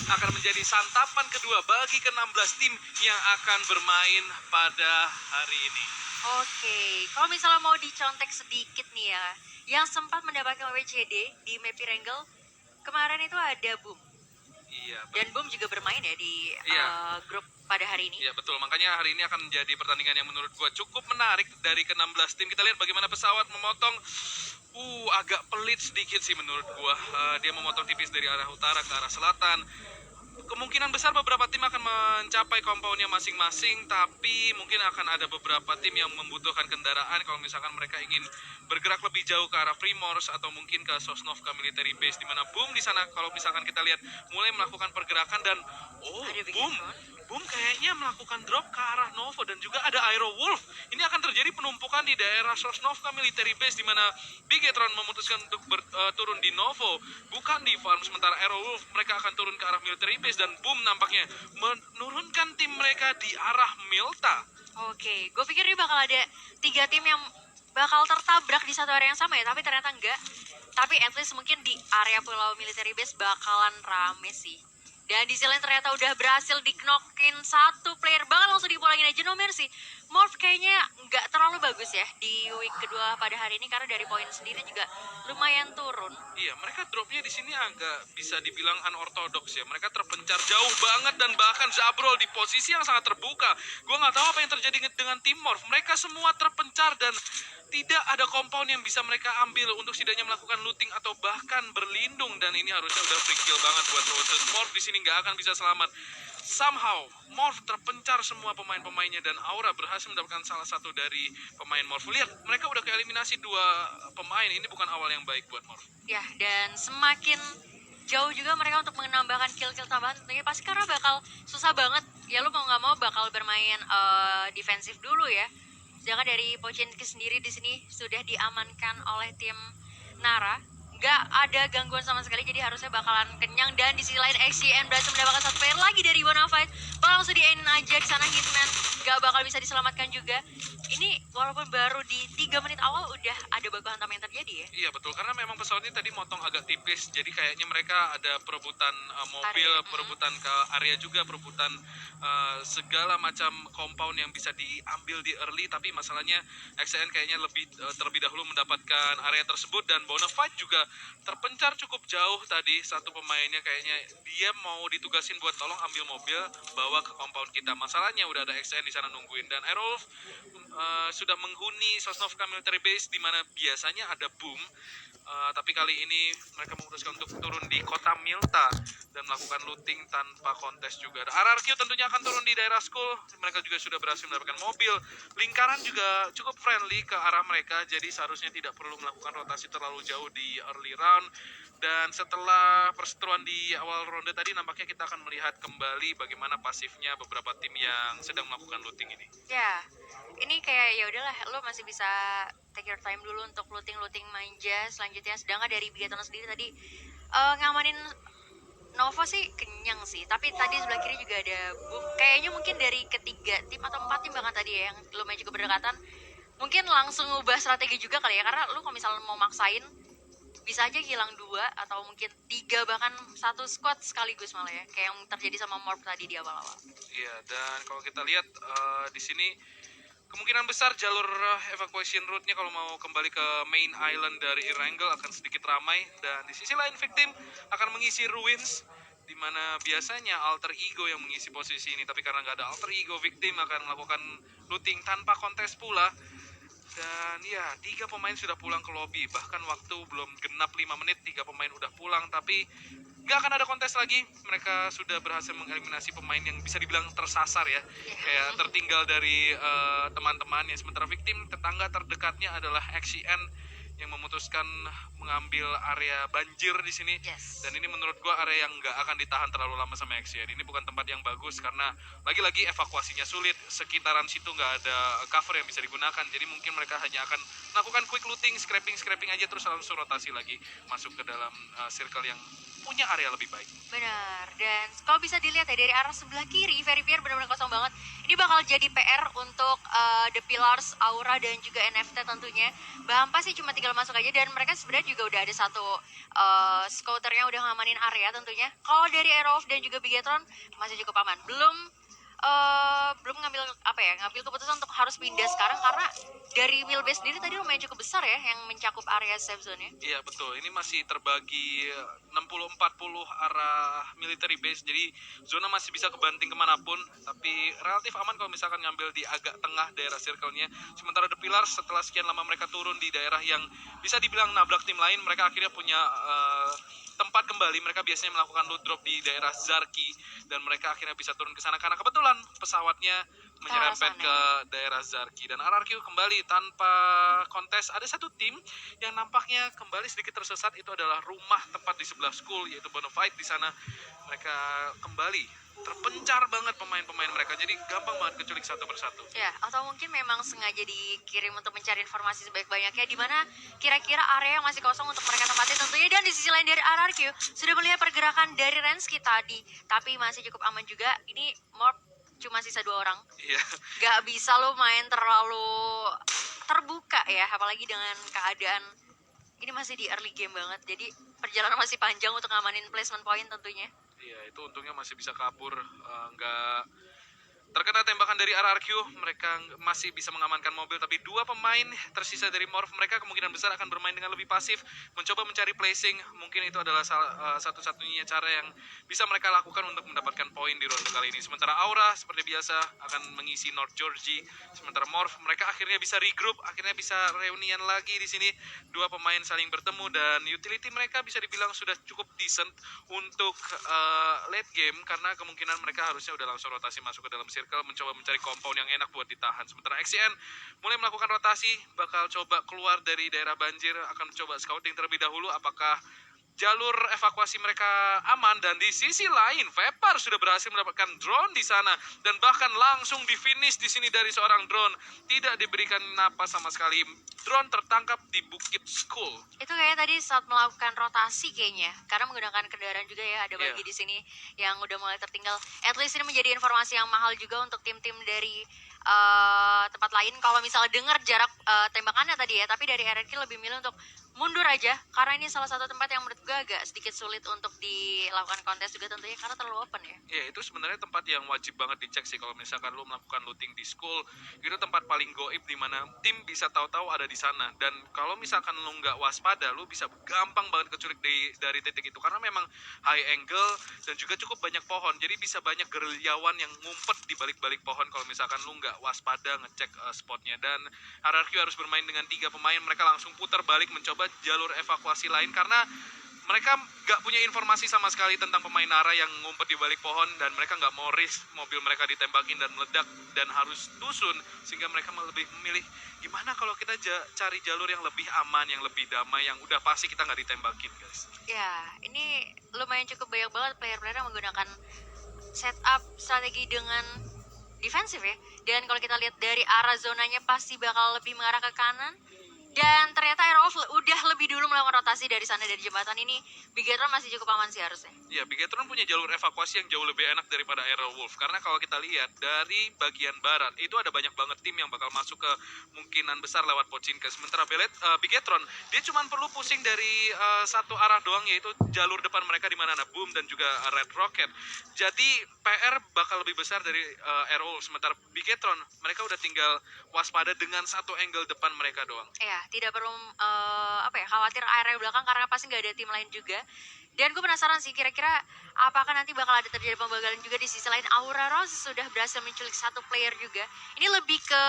akan menjadi santapan kedua bagi ke-16 tim yang akan bermain pada hari ini. Oke, kalau misalnya mau dicontek sedikit nih ya, yang sempat mendapatkan WCD di Mepi Wrangle kemarin itu ada Boom. Iya, Dan Boom juga bermain ya di Iya. grup pada hari ini. Iya betul, makanya hari ini akan menjadi pertandingan yang menurut gua cukup menarik dari ke-16 tim. Kita lihat bagaimana pesawat memotong agak pelit sedikit sih menurut gua. Dia memotong tipis dari arah utara ke arah selatan. Kemungkinan besar beberapa tim akan mencapai compoundnya masing-masing, tapi mungkin akan ada beberapa tim yang membutuhkan kendaraan kalau misalkan mereka ingin bergerak lebih jauh ke arah Primors atau mungkin ke Sosnovka Military Base, di mana Boom di sana kalau misalkan kita lihat mulai melakukan pergerakan dan Ada Boom kayaknya melakukan drop ke arah Novo dan juga ada Aero Wolf. Ini akan terjadi penumpukan di daerah Sosnovka Military Base, di mana Bigetron memutuskan untuk turun di Novo, bukan di farm. Sementara Aero Wolf mereka akan turun ke arah Military Base dan Boom nampaknya menurunkan tim mereka di arah Milta. Oke, gue pikir ini bakal ada 3 tim yang bakal tertabrak di satu area yang sama ya, tapi ternyata enggak. Tapi at least mungkin di area Pulau Military Base bakalan rame sih. Dan di sisi lain ternyata udah berhasil di-knockin satu player, bahkan langsung dipulangin aja, no mercy. Morph kayaknya nggak terlalu bagus ya di week kedua pada hari ini, karena dari poin sendiri juga lumayan turun. Iya, mereka dropnya di sini agak bisa dibilang unorthodox ya. Mereka terpencar jauh banget dan bahkan Zabrol di posisi yang sangat terbuka. Gue nggak tahu apa yang terjadi dengan tim Morph. Mereka semua terpencar dan tidak ada compound yang bisa mereka ambil untuk setidaknya melakukan looting atau bahkan berlindung, dan ini harusnya udah free kill banget buat Roses. Morph di sini nggak akan bisa selamat. Somehow Morph terpencar semua pemain-pemainnya dan Aura berhasil mendapatkan salah satu dari pemain Morph. Lihat, mereka udah keeliminasi 2 pemain. Ini bukan awal yang baik buat Morph. Ya, dan semakin jauh juga mereka untuk menambahkan kill-kill tambahan tentunya pasti, karena bakal susah banget ya, lu mau nggak mau bakal bermain defensif dulu ya. Sedangkan dari Pochinki sendiri di sini sudah diamankan oleh tim Nara, nggak ada gangguan sama sekali, jadi harusnya bakalan kenyang. Dan di sisi lain XCN berhasil mendapatkan satu player lagi dari Bonafide, bakal langsung di-end aja di sana. Hitman nggak bakal bisa diselamatkan juga. Ini walaupun baru di 3 menit awal udah ada baku hantam yang terjadi ya. Iya betul, karena memang pesawat ini tadi motong agak tipis, jadi kayaknya mereka ada perebutan mobil, Area. perebutan ke area juga, perebutan segala macam compound yang bisa diambil di early, tapi masalahnya XN kayaknya terlebih dahulu mendapatkan area tersebut, dan Bonafide juga terpencar cukup jauh tadi. Satu pemainnya kayaknya dia mau ditugasin buat tolong ambil mobil bawa ke compound kita. Masalahnya udah ada XN di sana nungguin, dan Aerolf sudah menghuni Sosnovka Military Base di mana biasanya ada Boom. Tapi kali ini mereka memutuskan untuk turun di kota Milta dan melakukan looting tanpa kontes juga. RRQ tentunya akan turun di daerah school. Mereka juga sudah berhasil mendapatkan mobil. Lingkaran juga cukup friendly ke arah mereka, jadi seharusnya tidak perlu melakukan rotasi terlalu jauh di early round. Dan setelah perseteruan di awal ronde tadi, nampaknya kita akan melihat kembali bagaimana pasifnya beberapa tim yang sedang melakukan looting ini. Ya, ini kayak ya udahlah, lo masih bisa take your time dulu untuk looting manja selanjutnya. Sedangkan dari Bigetron sendiri tadi ngamanin Novo sih kenyang sih, tapi tadi sebelah kiri juga ada Boom. Kayaknya mungkin dari ketiga tim atau 4 tim bahkan tadi ya, yang lumayan juga berdekatan, mungkin langsung ngubah strategi juga kali ya, karena lu kalau misalnya mau maksain bisa aja hilang 2 atau mungkin 3 bahkan 1 squad sekaligus malah ya, kayak yang terjadi sama Morph tadi di awal-awal. Iya, dan kalau kita lihat di sini kemungkinan besar jalur evacuation route-nya kalau mau kembali ke main island dari Wrangle akan sedikit ramai, dan di sisi lain victim akan mengisi ruins, di mana biasanya alter ego yang mengisi posisi ini, tapi karena nggak ada alter ego, victim akan melakukan looting tanpa kontes pula. Dan ya, 3 pemain sudah pulang ke lobby, bahkan waktu belum genap 5 menit 3 pemain udah pulang, tapi nggak akan ada kontes lagi. Mereka sudah berhasil mengeliminasi pemain yang bisa dibilang tersasar ya, kayak tertinggal dari teman-temannya. Sementara victim tetangga terdekatnya adalah XCN yang memutuskan mengambil area banjir di sini. Yes. Dan ini menurut gua area yang nggak akan ditahan terlalu lama sama XCN. Ini bukan tempat yang bagus karena lagi-lagi evakuasinya sulit. Sekitaran situ nggak ada cover yang bisa digunakan. Jadi mungkin mereka hanya akan melakukan quick looting, scraping aja, terus langsung rotasi lagi masuk ke dalam circle yang punya area lebih baik. Benar. Dan kalau bisa dilihat ya dari arah sebelah kiri, Very Pier benar-benar kosong banget. Ini bakal jadi PR untuk The Pillars, Aura dan juga NFT tentunya. Bahampa sih cuma tinggal masuk aja dan mereka sebenarnya juga udah ada satu scouternya udah ngamanin area tentunya. Kalau dari Aerowolf dan juga Bigetron masih cukup aman. Belum ngambil keputusan untuk harus pindah sekarang karena dari wheelbase sendiri tadi lumayan cukup besar ya yang mencakup area safe zone-nya. Iya betul, ini masih terbagi 60-40 arah military base, jadi zona masih bisa kebanting kemanapun, tapi relatif aman kalau misalkan ngambil di agak tengah daerah circle-nya. Sementara The Pillars setelah sekian lama mereka turun di daerah yang bisa dibilang nabrak tim lain, mereka akhirnya punya tempat kembali. Mereka biasanya melakukan loot drop di daerah Zarki dan mereka akhirnya bisa turun ke sana karena kebetulan pesawatnya menyerempet ke daerah Zarki. Dan RRQ kembali tanpa kontes. Ada satu tim yang nampaknya kembali sedikit tersesat, itu adalah rumah tepat di sebelah school yaitu Bonafide. Di sana mereka kembali terpencar banget pemain-pemain mereka, jadi gampang banget keculik satu persatu. Ya, atau mungkin memang sengaja dikirim untuk mencari informasi sebanyak-banyaknya di mana kira-kira area yang masih kosong untuk mereka tempati tentunya. Dan di sisi lain dari RRQ sudah melihat pergerakan dari Rensky tadi, tapi masih cukup aman juga. Ini Morph cuma sisa 2 orang. Iya. Gak bisa lo main terlalu terbuka ya, apalagi dengan keadaan ini masih di early game banget. Jadi perjalanan masih panjang untuk ngamanin placement point tentunya. Iya, itu untungnya masih bisa kabur, nggak terkena tembakan dari RRQ. Mereka masih bisa mengamankan mobil, tapi 2 pemain tersisa dari Morph, mereka kemungkinan besar akan bermain dengan lebih pasif, mencoba mencari placing. Mungkin itu adalah satu-satunya cara yang bisa mereka lakukan untuk mendapatkan poin di ronde kali ini. Sementara Aura seperti biasa akan mengisi North Georgie. Sementara Morph, mereka akhirnya bisa regroup, akhirnya bisa reunian lagi di sini. 2 pemain saling bertemu dan utility mereka bisa dibilang sudah cukup decent untuk late game karena kemungkinan mereka harusnya udah langsung rotasi masuk ke dalam circle, mencoba mencari compound yang enak buat ditahan. Sementara XCN mulai melakukan rotasi, bakal coba keluar dari daerah banjir, akan coba scouting terlebih dahulu apakah jalur evakuasi mereka aman. Dan di sisi lain Vepar sudah berhasil mendapatkan drone di sana dan bahkan langsung di finish di sini dari seorang drone, tidak diberikan napas sama sekali. Drone tertangkap di Bukit School. Itu kayaknya tadi saat melakukan rotasi kayaknya, karena menggunakan kendaraan juga ya, ada bagi Iya. di sini yang udah mulai tertinggal. At least ini menjadi informasi yang mahal juga untuk tim-tim dari tempat lain. Kalau misalnya dengar jarak tembakannya tadi ya, tapi dari RRQ lebih milih untuk mundur aja karena ini salah satu tempat yang menurut gue agak sedikit sulit untuk dilakukan kontes juga tentunya karena terlalu open ya. Ya, itu sebenarnya tempat yang wajib banget dicek sih. Kalau misalkan lu melakukan looting di school, itu tempat paling goib di mana tim bisa tahu-tahu ada di sana. Dan kalau misalkan lu nggak waspada, lu bisa gampang banget keculik dari titik itu karena memang high angle dan juga cukup banyak pohon. Jadi bisa banyak gerilyawan yang ngumpet di balik-balik pohon kalau misalkan lu nggak waspada ngecek spotnya. Dan RRQ harus bermain dengan 3 pemain. Mereka langsung putar balik mencoba jalur evakuasi lain karena mereka nggak punya informasi sama sekali tentang pemain Nara yang ngumpet di balik pohon, dan mereka nggak mau risk mobil mereka ditembakin dan meledak dan harus tusun, sehingga mereka lebih memilih gimana kalau kita cari jalur yang lebih aman, yang lebih damai, yang udah pasti kita nggak ditembakin, guys. Ya, ini lumayan cukup banyak banget player-player yang menggunakan setup strategi dengan defensif ya. Dan kalau kita lihat dari arah zonanya pasti bakal lebih mengarah ke kanan. Dan ternyata Aerowolf udah lebih dulu melakukan rotasi dari sana, dari jembatan ini. Bigetron masih cukup aman sih harusnya. Ya, Bigetron punya jalur evakuasi yang jauh lebih enak daripada Aerowolf. Karena kalau kita lihat dari bagian barat, itu ada banyak banget tim yang bakal masuk ke kemungkinan besar lewat Pochinki. Sementara Bigetron, dia cuma perlu pusing dari satu arah doang, yaitu jalur depan mereka di mana ada Boom dan juga Red Rocket. Jadi PR bakal lebih besar dari Aerowolf. Sementara Bigetron, mereka udah tinggal waspada dengan satu angle depan mereka doang. Ya, tidak perlu khawatir area belakang karena pasti nggak ada tim lain juga. Dan gue penasaran sih kira-kira apakah nanti bakal ada terjadi pembagalan juga di sisi lain. Aura Rose sudah berhasil menculik 1 player juga. Ini lebih ke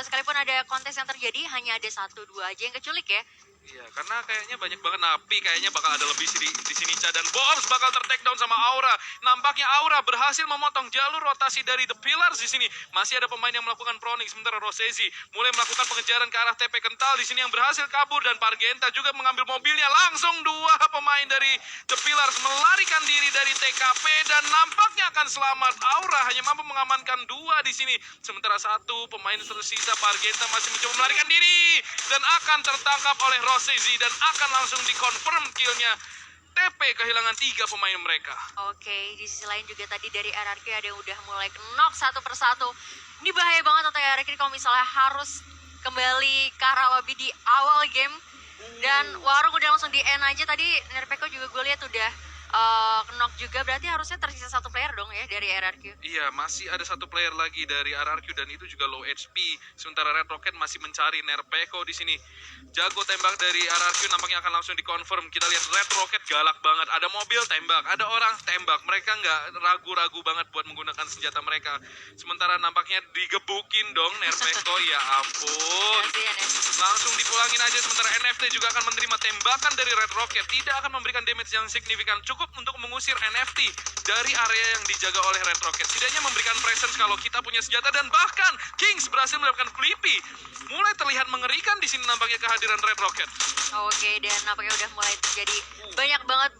sekalipun ada kontes yang terjadi hanya ada 1-2 aja yang keculik ya. Iya, karena kayaknya banyak banget napi, kayaknya bakal ada lebih di sini Ca, dan Bombs bakal tertakedown sama Aura. Nampaknya Aura berhasil memotong jalur rotasi dari The Pillars di sini. Masih ada pemain yang melakukan proning, sementara Rosesi mulai melakukan pengejaran ke arah TP kental di sini yang berhasil kabur, dan Pargenta juga mengambil mobilnya. Langsung 2 pemain dari The Pillars melarikan diri dari TKP dan nampaknya akan selamat. Aura hanya mampu mengamankan 2 di sini, sementara 1 pemain tersisa Pargenta masih mencoba melarikan diri dan akan tertangkap oleh Rosesi dan akan langsung dikonfirm killnya. TP kehilangan 3 pemain mereka. Oke, di sisi lain juga tadi dari RRQ ada yang udah mulai knock satu persatu. Ini bahaya banget untuk RRQ kalau misalnya harus kembali ke arah lobby di awal game. Dan Warung udah langsung di end aja. Tadi Nerpeko juga gue lihat udah knock juga, berarti harusnya tersisa satu player dong ya dari RRQ. Iya, masih ada satu player lagi dari RRQ dan itu juga low HP. Sementara Red Rocket masih mencari Nerpeko di sini. Jago tembak dari RRQ nampaknya akan langsung dikonfirm. Kita lihat Red Rocket galak banget. Ada mobil tembak, ada orang tembak. Mereka nggak ragu-ragu banget buat menggunakan senjata mereka. Sementara nampaknya digebukin dong Nerpeko. Ya ampun. Kasian ya. Langsung dipulangin aja. Sementara NFT juga akan menerima tembakan dari Red Rocket. Tidak akan memberikan damage yang signifikan. Cukup untuk mengusir NFT dari area yang dijaga oleh Red Rocket. Setidaknya memberikan presence kalau kita punya senjata, dan bahkan Kings berhasil mendapatkan Flippy. Mulai terlihat mengerikan di sini nampaknya kehadiran Red Rocket. Oke, dan nampaknya udah mulai terjadi banyak banget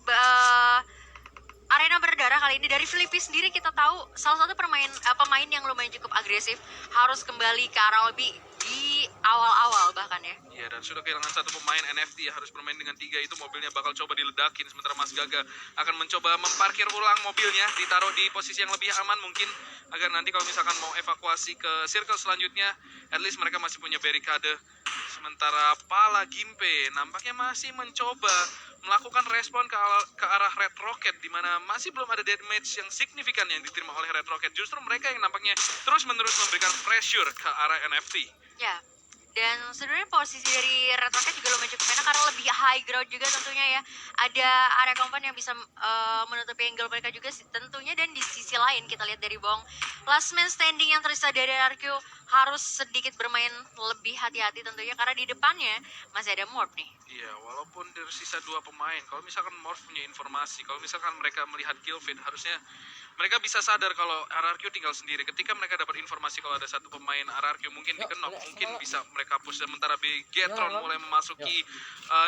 arena berdarah kali ini. Dari Filipina sendiri kita tahu salah satu pemain yang lumayan cukup agresif harus kembali ke arah lobby di awal-awal bahkan ya. Iya, dan sudah kehilangan satu pemain NFT yang harus bermain dengan 3 itu mobilnya bakal coba diledakin. Sementara Mas Gaga akan mencoba memparkir ulang mobilnya, ditaruh di posisi yang lebih aman mungkin agar nanti kalau misalkan mau evakuasi ke circle selanjutnya, at least mereka masih punya barikade. Sementara Pala Gimpe nampaknya masih mencoba melakukan respon ke arah Red Rocket, di mana masih belum ada damage yang signifikan yang diterima oleh Red Rocket. Justru mereka yang nampaknya terus-menerus memberikan pressure ke arah NFT. Ya, dan sebenarnya posisi dari Red Rocket juga lumayan cukup enak karena lebih high ground juga tentunya ya. Ada area kompan yang bisa menutupi angle mereka juga tentunya. Dan di sisi lain kita lihat dari Bong, last man standing yang tersisa dari RQ harus sedikit bermain lebih hati-hati tentunya karena di depannya masih ada Morph nih. Iya, walaupun tersisa 2 pemain, kalau misalkan Morph punya informasi, kalau misalkan mereka melihat kill feed, harusnya mereka bisa sadar kalau RRQ tinggal sendiri. Ketika mereka dapat informasi kalau ada satu pemain RRQ mungkin dikenok, mungkin bisa mereka push. Sementara Bigetron mulai memasuki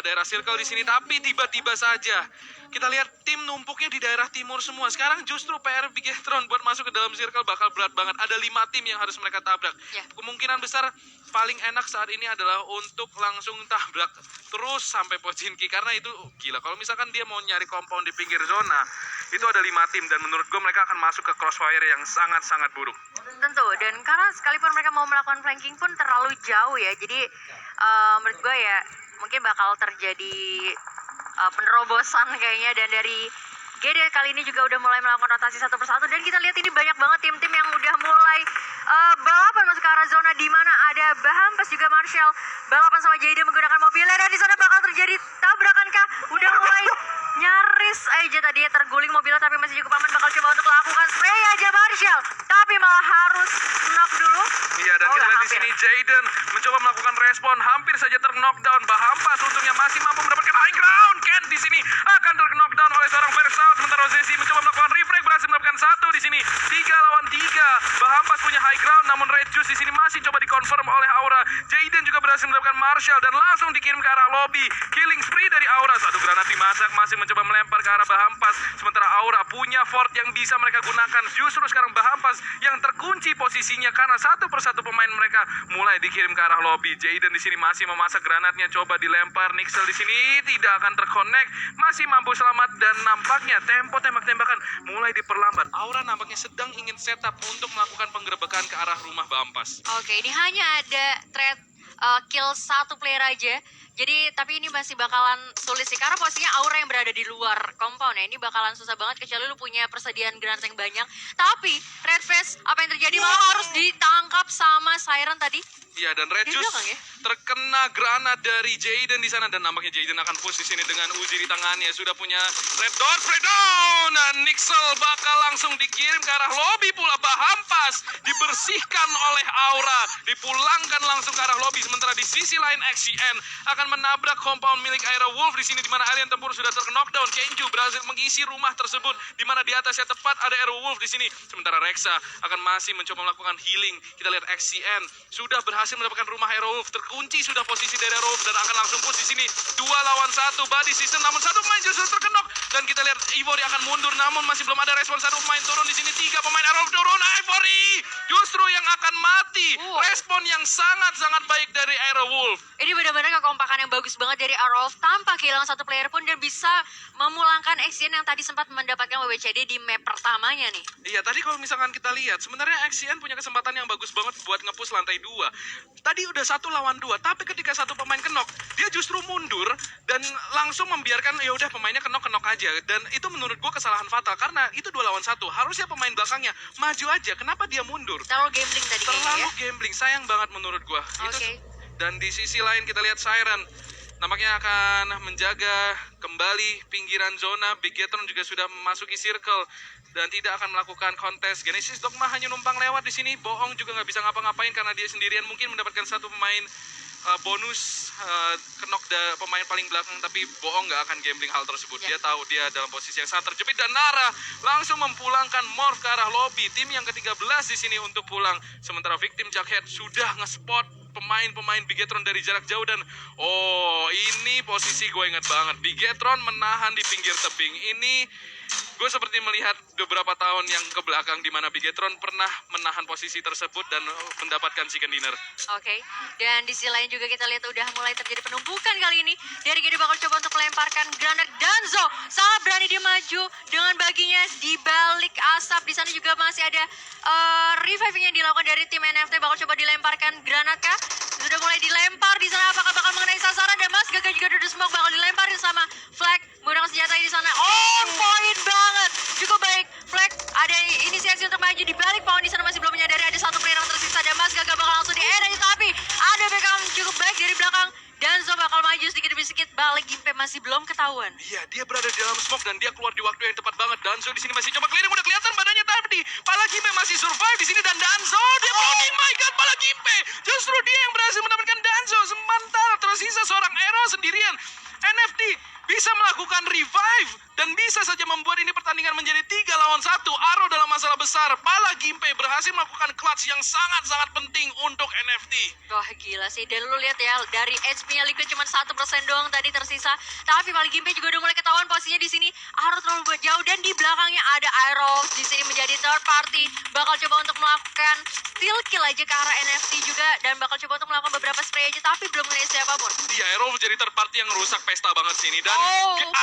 daerah circle di sini, tapi tiba-tiba saja kita lihat tim numpuknya di daerah timur semua. Sekarang justru PR Bigetron buat masuk ke dalam circle bakal berat banget. Ada 5 tim yang harus mereka tabrak. Ya. Kemungkinan besar paling enak saat ini adalah untuk langsung tabrak terus sampai Pochinki, karena itu gila. Kalau misalkan dia mau nyari compound di pinggir zona, itu ada 5 tim dan menurut gue mereka akan masuk ke crossfire yang sangat-sangat buruk. Tentu, dan karena sekalipun mereka mau melakukan flanking pun terlalu jauh ya. Jadi menurut gue ya mungkin bakal terjadi penerobosan kayaknya. Dan dari GD kali ini juga udah mulai melakukan rotasi satu persatu, dan kita lihat ini banyak banget tim-tim yang udah mulai balapan masuk ke arah zona, di mana ada Bahampas juga Marshall balapan sama Jaden menggunakan mobilnya, dan di sana bakal terjadi tabrakan kah? Udah mulai nyaris aja tadi terguling mobilnya, tapi masih cukup aman. Bakal coba untuk melakukan spray aja Marshall, tapi malah harus knock dulu. Iya, dan kita lihat di sini Jaden mencoba melakukan respon, hampir saja ter-knockdown. Bahampas untungnya masih mampu mendapatkan high ground. Ken di sini akan ter-knockdown oleh seorang Versal. Sementara Zesi mencoba melakukan refrag, berhasil mendapatkan 1 di sini. 3 lawan 3. Bahampas punya high ground, namun Red Juice di sini masih coba dikonfirm oleh Aura. Jaden juga berhasil mendapatkan Marshall dan langsung dikirim ke arah lobby. Killing spree dari Aura. Satu granat dimasak, masih mencoba melempar ke arah Bahampas. Sementara Aura punya fort yang bisa mereka gunakan. Justru sekarang Bahampas yang terkunci posisinya karena satu persatu pemain mereka mulai dikirim ke arah lobby. Jaden di sini masih memasak granatnya, coba dilempar. Nixel di sini tidak akan terkonek, masih mampu selamat, dan nampaknya tempo tembak-tembakan mulai diperlambat. Aura nampaknya sedang ingin setup untuk melakukan penggerebekan ke arah rumah Bahampas. Oke, ini hanya ada threat kill 1 player aja. Jadi, tapi ini masih bakalan sulit sih karena posisinya Aura yang berada di luar compound ya. Ini bakalan susah banget kecuali lu punya persediaan granat yang banyak. Tapi Red Face, apa yang terjadi malah harus ditangkap sama Siren tadi. Iya, dan Red Di Juice belakang ya? terkena granat dari Jaden di sana, dan nampaknya Jaden akan push di sini dengan Uzi di tangannya. Sudah punya Red Dot, breakdown, dan Nixel bakal langsung dikirim ke arah lobby pula. Bahampas dibersihkan oleh Aura, dipulangkan langsung ke arah lobby. Sementara di sisi lain XCN akan menabrak compound milik Aira Wolf di sini, di mana alien tempur sudah ter-knockdown. Kenju berhasil mengisi rumah tersebut, di mana di atasnya tepat ada Aira Wolf di sini. Sementara Rexa akan masih mencoba melakukan healing. Kita lihat XCN sudah berhasil mendapatkan rumah Aira Wolf, terkunci sudah posisi dari Aira Wolf dan akan langsung push di sini. 2 lawan 1 body system, namun satu pemain justru terkenok, dan kita lihat Ivory akan mundur, namun masih belum ada respon. Satu pemain turun di sini, 3 pemain Aira Wolf turun. Ivory justru yang akan mati. Respon yang sangat-sangat baik dari Aerowolf. Ini benar-benar kekompakan yang bagus banget dari Aerowolf tanpa kehilangan satu player pun dan bisa memulangkan XCN yang tadi sempat mendapatkan WWCD di map pertamanya nih. Iya, tadi kalau misalkan kita lihat, sebenarnya XCN punya kesempatan yang bagus banget buat nge-push lantai 2. Tadi udah 1 lawan 2, tapi ketika satu pemain kenok, dia justru mundur dan langsung membiarkan ya udah pemainnya kenok aja. Dan itu menurut gua kesalahan fatal karena itu 2 lawan 1. Harusnya pemain belakangnya maju aja. Kenapa dia mundur? Terlalu gambling tadi kayaknya Terlalu ya. gambling, sayang banget menurut gua. Oke. Dan di sisi lain kita lihat Siren nampaknya akan menjaga kembali pinggiran zona. Bigetron juga sudah memasuki circle dan tidak akan melakukan kontes. Genesis Dogma hanya numpang lewat di sini. Bohong juga nggak bisa ngapa-ngapain karena dia sendirian, mungkin mendapatkan satu pemain bonus kenok pemain paling belakang, tapi Bohong nggak akan gambling hal tersebut. Dia tahu dia dalam posisi yang sangat terjepit dan Nara langsung memulangkan Morph ke arah lobby. Tim yang ke-13 di sini untuk pulang. Sementara victim Jughead sudah nge-spot pemain-pemain Bigetron dari jarak jauh dan ini posisi gue ingat banget. Bigetron menahan di pinggir tebing. Ini gue seperti melihat beberapa tahun yang ke belakang di mana Bigetron pernah menahan posisi tersebut dan mendapatkan chicken dinner. Oke, dan di sisi lain juga kita lihat udah mulai terjadi penumpukan kali ini. Dari Gede bakal coba untuk melemparkan granat. Danzo sangat berani dia maju dengan baginya di balik asap. Di sana juga masih ada reviving yang dilakukan dari tim NFT. Bakal coba dilemparkan granat kah? Sudah mulai dilempar di sana. Apakah bakal mengenai sasaran? Dan Mas Gaga juga duduk smoke bakal dilempar sama Flag menggunakan senjata di sana. On point banget, cukup baik. Flag ada inisiasi untuk maju di balik pohon. Di sana masih belum menyadari ada satu player yang tersisa dan Mas Gaga bakal langsung di edit, tapi ada backup cukup baik dari belakang. Danzo bakal maju sedikit demi sedikit, balik Gimpe masih belum ketahuan. Iya, dia berada di dalam smoke dan dia keluar di waktu yang tepat banget. Danzo di sini masih coba keliling, udah kelihatan badannya tadi. Pala Gimpe masih survive di sini dan Danzo dia oh my god, Pala Gimpe. Justru dia yang berhasil mendapatkan Danzo, sementara tersisa seorang Ero sendirian. NFT bisa melakukan revive dan bisa saja membuat ini pertandingan menjadi 3 lawan 1. Aro dalam masalah besar. Pala Gimpe berhasil melakukan clutch yang sangat-sangat penting untuk NFT. Wah gila sih, dan lu lihat ya dari HP-nya Liquid cuma 1% doang tadi tersisa. Tapi Pala Gimpe juga udah mulai ketahuan posisinya di sini. Aro terlalu buat jauh dan di belakangnya ada Aero di sini menjadi third party. Bakal coba untuk melakukan steal kill aja ke arah NFT juga dan bakal coba untuk melakukan beberapa spray aja tapi belum mengenai siapapun. Iya, Aero jadi third party yang rusak pesta banget sini dan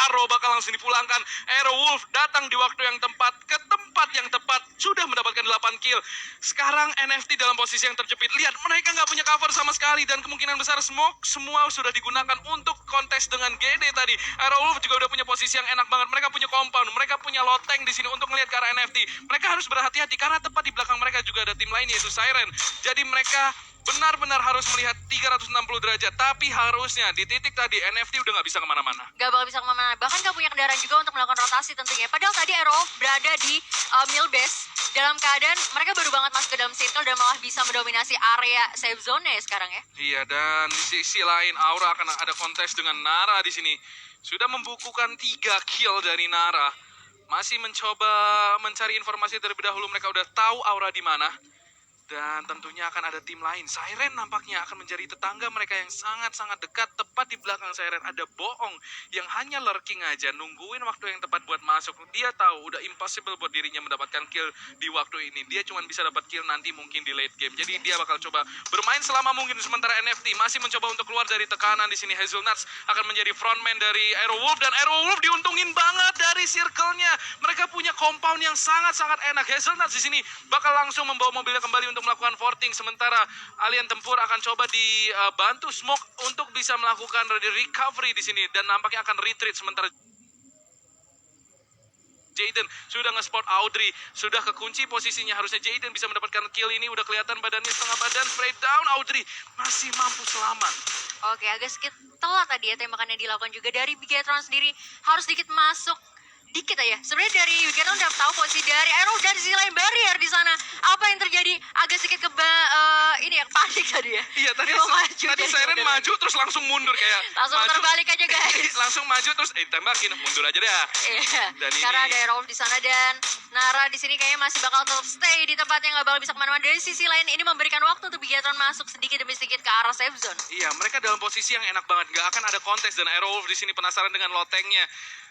Aro bakal langsung dipulangkan. Aerowolf datang di waktu yang tepat, ke tempat yang tepat, sudah mendapatkan 8 kill. Sekarang NFT dalam posisi yang terjepit. Lihat, mereka nggak punya cover sama sekali dan kemungkinan besar smoke semua sudah digunakan untuk kontes dengan GD tadi. Aerowolf juga udah punya posisi yang enak banget. Mereka punya compound, mereka punya loteng di sini untuk melihat ke arah NFT. Mereka harus berhati-hati karena tepat di belakang mereka juga ada tim lain yaitu Siren. Jadi mereka benar-benar harus melihat 360 derajat. Tapi harusnya di titik tadi NFT udah nggak bisa kemana-mana. Gak bakal bisa kemana-mana. Bahkan gak punya kendaraan juga untuk melakukan rotasi tentunya. Padahal tadi Aerowolf berada di mill base dalam keadaan mereka baru banget masuk ke dalam circle dan malah bisa mendominasi area safe zone ya sekarang ya. Iya, dan di sisi lain Aura akan ada kontes dengan Nara di sini. Sudah membukukan 3 kill dari Nara. Masih mencoba mencari informasi terlebih dahulu. Mereka udah tahu Aura di mana. Dan tentunya akan ada tim lain. Siren nampaknya akan menjadi tetangga mereka yang sangat-sangat dekat. Tepat di belakang Siren ada Bohong yang hanya lurking aja, nungguin waktu yang tepat buat masuk. Dia tahu udah impossible buat dirinya mendapatkan kill di waktu ini. Dia cuma bisa dapat kill nanti mungkin di late game. Jadi dia bakal coba bermain selama mungkin. Sementara NFT masih mencoba untuk keluar dari tekanan di sini. Hazelnuts akan menjadi frontman dari Aerowolf dan Aerowolf diuntungin banget dari circle-nya. Mereka punya compound yang sangat-sangat enak. Hazelnuts di sini bakal langsung membawa mobilnya kembali untuk melakukan forting, sementara alien tempur akan coba dibantu smoke untuk bisa melakukan recovery di sini dan nampaknya akan retreat. Sementara Jaden sudah nge-spot Audrey, sudah kekunci posisinya. Harusnya Jaden bisa mendapatkan kill ini. Udah kelihatan badannya setengah badan, spray down. Audrey masih mampu selamat. Oke, agak sedikit telat tadi ya tembakan yang dilakukan juga dari Bigetron sendiri. Harus sedikit masuk dikit aja. Sebenarnya dari Bigetron udah tahu posisi dari Aero dan sisi lain barrier di sana. Apa yang terjadi? Agak sedikit ini ya panik tadi ya. Iya, tadi Dia Siren maju terus langsung mundur kayak langsung maju, terbalik aja guys. langsung maju terus tembakin, mundur aja deh. Iya. Dan Karena ini- ada Aero di sana dan Nara di sini kayaknya masih bakal tetap stay di tempatnya, nggak bakal bisa kemana-mana. Dari sisi lain ini memberikan waktu untuk Bigetron masuk sedikit demi sedikit ke arah safe zone. Iya, mereka dalam posisi yang enak banget. Gak akan ada kontes dan Aerowolf di sini penasaran dengan lotengnya.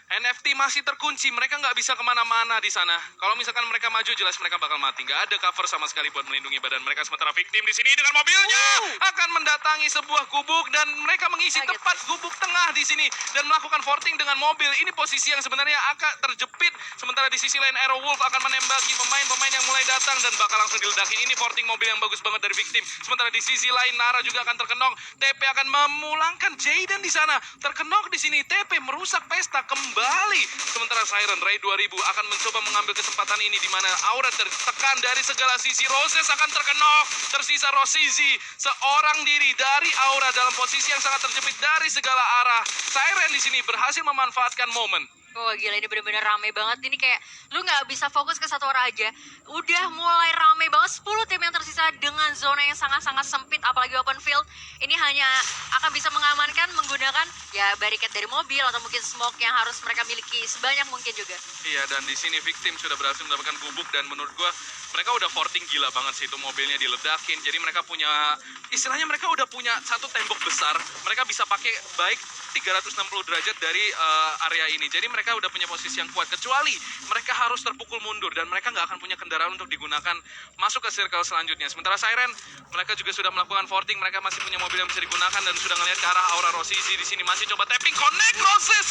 NFT masih terkunci, mereka nggak bisa kemana-mana di sana. Kalau misalkan mereka maju, jelas mereka bakal mati. Nggak ada cover sama sekali buat melindungi badan mereka. Sementara victim di sini dengan mobilnya akan mendatangi sebuah gubuk dan mereka mengisi Kaget. tepat gubuk tengah di sini dan melakukan forting dengan mobil. Ini posisi yang sebenarnya agak terjepit. Sementara di sisi lain Arrow Wolf akan menembaki pemain-pemain yang mulai datang dan bakal langsung diledakin. Ini forting mobil yang bagus banget dari victim. Sementara di sisi lain Nara juga akan terkenok. TP akan memulangkan Jaden di sana. Terkenok di sini. TP merusak pesta kembali. Sementara Siren Ray 2000 akan mencoba mengambil kesempatan ini di mana aura tertekan dari segala sisi. Roses akan terkenok. Tersisa Rosizi seorang diri dari aura dalam posisi yang sangat terjepit dari segala arah. Siren di sini berhasil memanfaatkan momen. Oh gila, ini bener-bener rame banget. Ini kayak lu nggak bisa fokus ke satu orang aja. Udah mulai rame banget, 10 tim yang tersisa dengan zona yang sangat-sangat sempit, apalagi open field. Ini hanya akan bisa mengamankan menggunakan ya barikat dari mobil atau mungkin smoke yang harus mereka miliki sebanyak mungkin juga. Iya, dan di sini victim sudah berhasil mendapatkan gubuk dan menurut gua mereka udah forting gila banget sih, itu mobilnya diledakin. Jadi mereka punya, istilahnya mereka udah punya satu tembok besar. Mereka bisa pakai baik 360 derajat dari area ini. Jadi mereka udah punya posisi yang kuat. Kecuali mereka harus terpukul mundur dan mereka nggak akan punya kendaraan untuk digunakan masuk ke circle selanjutnya. Sementara Siren, mereka juga sudah melakukan forting. Mereka masih punya mobil yang bisa digunakan dan sudah ngelihat ke arah aura Rosizi di sini. Masih coba tapping connect Roses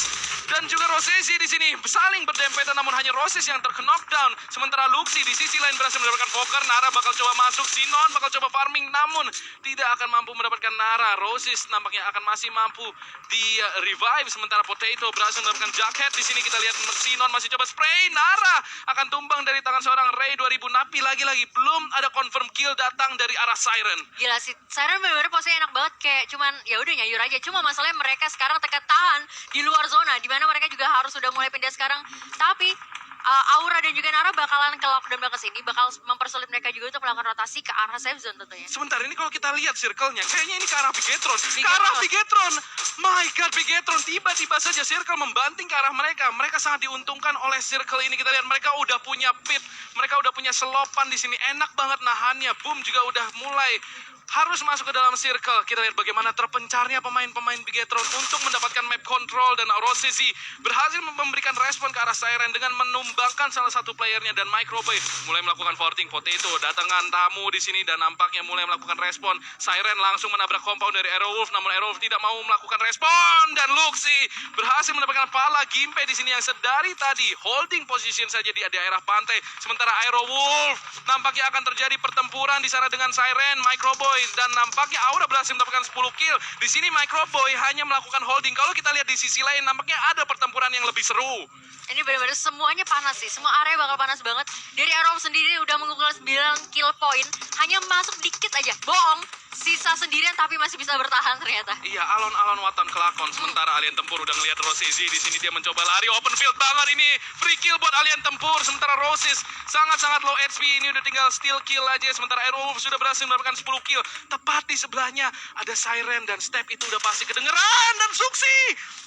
dan juga Rosizi di sini saling berdempetan, namun hanya Roses yang terknockdown. Sementara Luxi di sisi lain berhasil mendapatkan poker. Nara bakal coba masuk, Sinon bakal coba farming, namun tidak akan mampu mendapatkan Nara. Roses nampaknya akan masih mampu di revive. Sementara Potato berhasil mendapatkan Jackhead. Di sini kita lihat Sinon masih coba spray. Nara akan tumbang dari tangan seorang Ray 2000. Napi lagi-lagi belum ada confirm kill datang dari arah Siren. Gila sih, Siren bener-bener posisinya enak banget, kayak cuman ya udah nyayur aja. Cuma masalahnya mereka sekarang tahan di luar zona, dimana mereka juga harus sudah mulai pindah sekarang. Tapi Aura dan juga Nara bakalan ke lockdown ke sini, bakal mempersulit mereka juga untuk melakukan rotasi ke arah safe zone tentunya. Sebentar, ini kalau kita lihat circle-nya, kayaknya ini ke arah Bigetron. Ke Bigetron. arah Bigetron. My God, Bigetron. Tiba-tiba saja circle membanting ke arah mereka. Mereka sangat diuntungkan oleh circle ini. Kita lihat mereka udah punya pit. Mereka udah punya selopan di sini. Enak banget nahannya. Boom juga udah mulai harus masuk ke dalam circle. Kita lihat bagaimana terpencarnya pemain-pemain Bigetron untuk mendapatkan map control, dan Rosizi berhasil memberikan respon ke arah Siren dengan menumbangkan salah satu playernya, dan Microboy mulai melakukan forting. Potato datangkan tamu di sini dan nampaknya mulai melakukan respon. Siren langsung menabrak compound dari Aerowolf, namun Aerowolf tidak mau melakukan respon, dan Luxi berhasil mendapatkan pala Gimpe di sini yang sedari tadi holding position saja di daerah pantai. Sementara Aerowolf nampaknya akan terjadi pertempuran di sana dengan Siren, Microboy, dan nampaknya Aura berhasil mendapatkan 10 kill. Di sini Microboy hanya melakukan holding. Kalau kita lihat di sisi lain, nampaknya ada pertempuran yang lebih seru. Ini benar-benar semuanya panas sih, semua area bakal panas banget. Dari Arrow sendiri udah mengumpulkan 9 kill point, hanya masuk dikit aja, bohong. Sisa sendirian tapi masih bisa bertahan ternyata. Iya, alon-alon waton kelakon. Sementara alien tempur udah ngelihat Rosizi di sini, dia mencoba lari open field banget ini. Free kill buat alien tempur. Sementara Rosis sangat-sangat low HP, ini udah tinggal steal kill aja. Sementara Aerowolf sudah berhasil mendapatkan 10 kill. Tepat di sebelahnya ada Siren, dan step itu udah pasti kedengeran, dan Suksi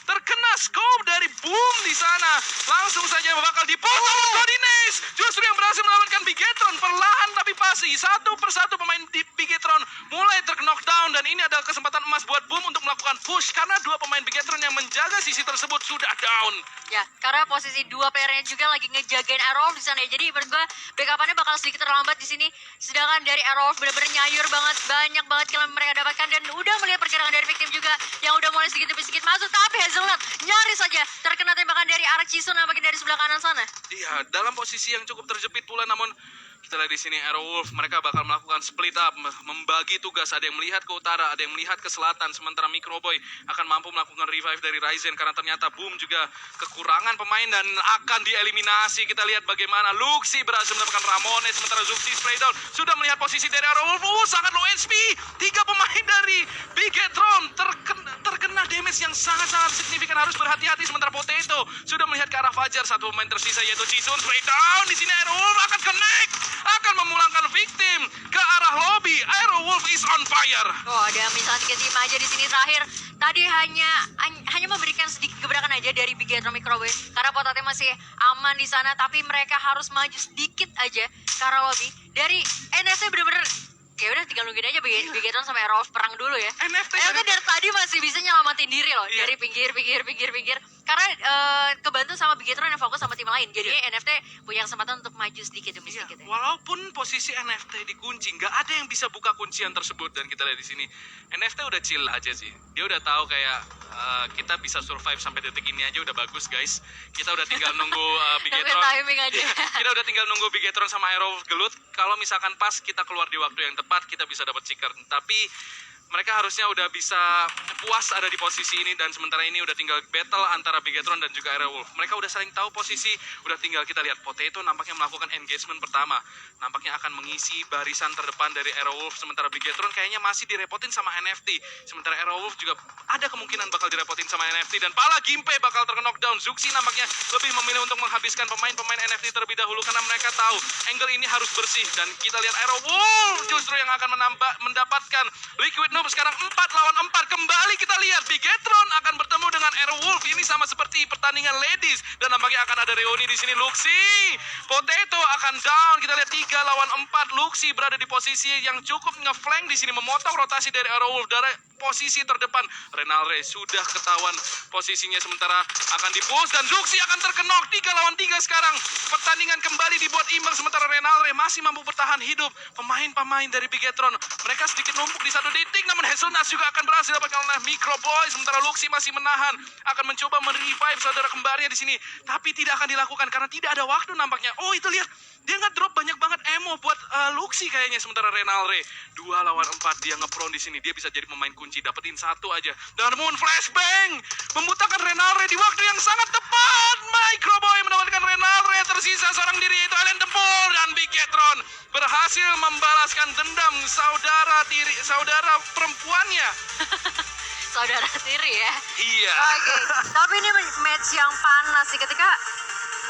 terkena scope dari Boom di sana. Langsung saja bakal dipotong. Godines justru yang berhasil melawankan Bigetron perlahan tapi pasti. Satu persatu pemain di Bigetron mulai terknockdown, dan ini adalah kesempatan emas buat Boom untuk melakukan push karena dua pemain Bigetron yang menjaga sisi tersebut sudah down. Ya, karena posisi dua playernya juga lagi ngejagain Arrow di sana ya. Jadi menurut gua backup-nya bakal sedikit terlambat di sini. Sedangkan dari Arrow benar-benar nyayur banget, banyak banget kill yang mereka dapatkan, dan udah melihat pergerakan dari victim juga yang udah mulai sedikit demi sedikit masuk. Tapi Hazelnut nyaris saja terkena tembakan dari arah Chisun nampaknya dari sebelah kanan sana. Iya, dalam posisi yang cukup terjepit pula, namun kita lihat di sini Aerowolf mereka bakal melakukan split up, membagi tugas. Ada yang melihat ke utara, ada yang melihat ke selatan. Sementara Microboy akan mampu melakukan revive dari Ryzen karena ternyata Boom juga kekurangan pemain dan akan dieliminasi. Kita lihat bagaimana Luxi berhasil mendapatkan Ramones, sementara Zuxi spray down. Sudah melihat posisi dari Aerowolf, sangat low HP. 3 pemain dari Bigetron terkena damage yang sangat-sangat signifikan, harus berhati-hati. Sementara Potato sudah melihat ke arah Fajar, satu pemain tersisa yaitu Chisun spray down. Di sini Aerowolf akan connect, akan memulangkan victim ke arah lobby. Aerowolf is on fire. Oh, ada misalnya 3 tim aja di sini terakhir. Tadi hanya memberikan sedikit gebrakan aja dari Bigetron Microwave karena Potate masih aman di sana, tapi mereka harus maju sedikit aja ke arah lobby. Dari NFC bener-bener ya udah tinggal nungguin aja Bigetron sampai Aerowolf perang dulu ya. NFT Kan dari tadi masih bisa nyelamatin diri loh, Iya. dari pinggir. karena kebantu sama Bigetron yang fokus sama tim lain. Jadi NFT punya kesempatan untuk maju sedikit demi Iya, sedikit. Ya. walaupun posisi NFT dikunci, nggak ada yang bisa buka kuncian tersebut. Dan kita lihat di sini, NFT udah chill aja sih. Dia udah tahu kayak kita bisa survive sampai detik ini aja udah bagus guys. Kita udah tinggal nunggu Bigetron. timing aja. Kita udah tinggal nunggu Bigetron sama Aerowolf gelut. Kalau misalkan pas kita keluar di waktu yang tepat, kita bisa dapat seeker. Tapi mereka harusnya udah bisa puas ada di posisi ini, dan sementara ini udah tinggal battle antara Bigetron dan juga Aerowolf. Mereka udah saling tahu posisi, udah tinggal kita lihat Potato nampaknya melakukan engagement pertama. Nampaknya akan mengisi barisan terdepan dari Aerowolf, sementara Bigetron kayaknya masih direpotin sama NFT. Sementara Aerowolf juga ada kemungkinan bakal direpotin sama NFT, dan pala Gimpe bakal terknockdown. Zuxi nampaknya lebih memilih untuk menghabiskan pemain-pemain NFT terlebih dahulu karena mereka tahu angle ini harus bersih, dan kita lihat Aerowolf justru yang akan mendapatkan Liquid Noob sekarang 4 lawan 4. Kembali kita lihat Bigetron akan bertemu dengan Aerowolf. Ini sama seperti pertandingan ladies, dan nampaknya akan ada reuni di sini. Luxi, Potato akan down. Kita lihat 3 lawan 4. Luxi berada di posisi yang cukup ngeflank di sini, memotong rotasi dari Aerowolf dari posisi terdepan. Renalre sudah ketahuan posisinya, sementara akan dipush, dan Zuxi akan terkenok. 3 lawan 3 sekarang. Pertandingan kembali dibuat imbang, sementara Renalre masih mampu bertahan hidup. Pemain-pemain dari Bigetron, mereka sedikit numpuk di satu titik, namun Hazelnuts juga akan berhasil dapatkan oleh Microboy. Sementara Luxi masih menahan, akan mencoba merevive saudara kembarnya di sini, tapi tidak akan dilakukan karena tidak ada waktu nampaknya. Oh, itu lihat, dia ngedrop banyak banget ammo buat Luxi kayaknya. Sementara Renalre 2 lawan 4, dia ngepron di sini, dia bisa jadi pemain kunci, dapetin 1 aja. Dan Moon Flashbang membutakan Renalre di waktu yang sangat tepat. Microboy mendapatkan Renalre, tersisa seorang diri yaitu Ellen Tempur, dan Bigetron berhasil membalaskan dendam saudara perempuannya. Saudara tiri ya. Iya. Oke, tapi ini match yang panas sih ketika